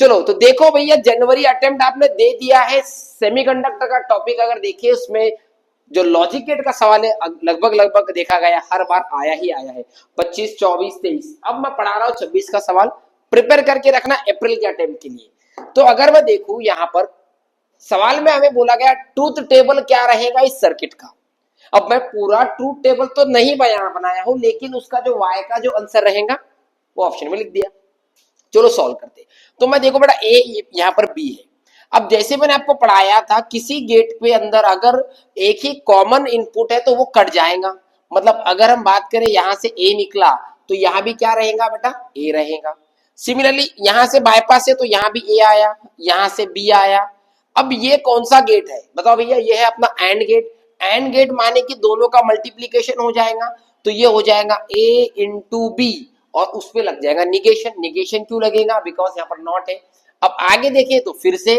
चलो तो देखो भैया, जनवरी अटेम्प्ट आपने दे दिया है। सेमीकंडक्टर का टॉपिक अगर देखिए, उसमें जो लॉजिक गेट का सवाल है लगभग लगभग देखा गया, हर बार आया ही आया है 25, 24, 23। अब मैं पढ़ा रहा हूँ 26 का सवाल, प्रिपेयर करके रखना अप्रैल के अटेम्प्ट के लिए। तो अगर मैं देखूं यहाँ पर सवाल में हमें बोला गया ट्रूथ टेबल क्या रहेगा इस सर्किट का। अब मैं पूरा ट्रूथ टेबल तो नहीं बनाया हूं, लेकिन उसका जो वाई का जो आंसर रहेगा वो ऑप्शन में लिख दिया। चलो सॉल्व करते। तो मैं देखो बेटा ए यहाँ पर बी है। अब जैसे मैंने आपको पढ़ाया था, किसी गेट पे अंदर अगर एक ही कॉमन इनपुट है तो वो कट जाएगा। मतलब अगर हम बात करें यहाँ से ए निकला तो यहाँ भी क्या रहेगा बेटा, ए रहेगा। सिमिलरली यहाँ से बाईपास है तो यहाँ भी ए आया, यहाँ से बी आया। अब ये कौन सा गेट है बताओ भैया, ये है अपना एंड गेट। एंड गेट माने कि दोनों का मल्टीप्लीकेशन हो जाएगा, तो ये हो जाएगा ए इंटू बी और उस पे लग जाएगा निगेशन। निगेशन क्यों लगेगा, बिकॉज यहाँ पर नॉट है। अब आगे देखें तो फिर से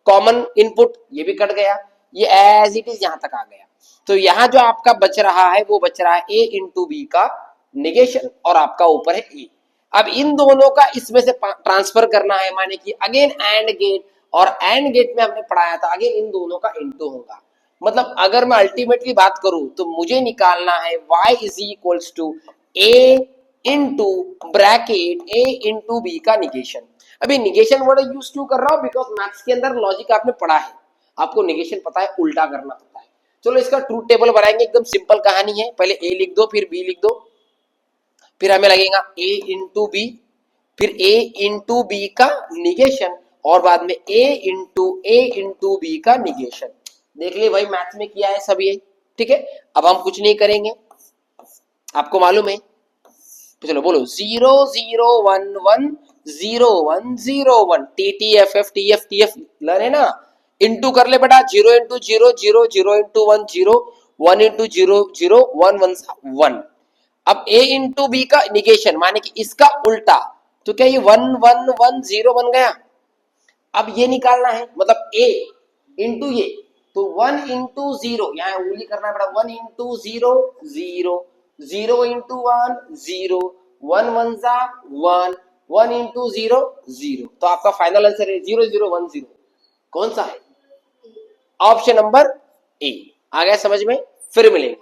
कॉमन इनपुट, ये भी कट गया, ये एज इट इज यहाँ तक आ गया। तो यहाँ जो आपका बच रहा है वो बच रहा है ए इंटू बी का निगेशन और आपका ऊपर है ए। अब इन दोनों का इसमें से ट्रांसफर करना है, माने कि अगेन एंड गेट, और एंड गेट में हमने पढ़ाया था अगेन इन दोनों का इनटू होगा। मतलब अगर मैं अल्टीमेटली बात करूं तो मुझे निकालना है y is equals to a into bracket a into b का निगेशन। अभी निगेशन वर्ड यूज क्यों कर रहा हूं, बिकॉज मैथ्स के अंदर लॉजिक आपने पढ़ा है, आपको निगेशन पता है, उल्टा करना पता है। चलो इसका ट्रूथ टेबल बनाएंगे, एकदम सिंपल कहानी है। पहले ए लिख दो, फिर बी लिख दो, फिर हमें लगेगा ए इंटू बी, फिर ए इंटू बी का निगेशन, और बाद में ए इंटू बी का निगेशन। देख लिए भाई, मैथ में किया है सब ये, ठीक है। अब हम कुछ नहीं करेंगे, आपको मालूम है। तो चलो बोलो 0 0 1 1 0 1 0 1 T T F F T F T F लर है ना, इंटू कर ले बेटा। 0 इंटू 0 0 0 इंटू 1 0 1 इंटू 0 0 1 1 1। अब a इंटू बी का निगेशन माने कि इसका उल्टा, तो क्या ये 1 1 1 0 बन गया। अब ये निकालना है, मतलब a इंटू ये, तो 1 इंटू 0 यहाँ उंगली करना पड़ा, 1 इंटू 0 0 0 इंटू 1 0 1 1 जा 1 1 इंटू 0 0। तो आपका फाइनल आंसर है 0 0 1 0। कौन सा है, ऑप्शन नंबर ए। आ गया समझ में, फिर मिलेंगे।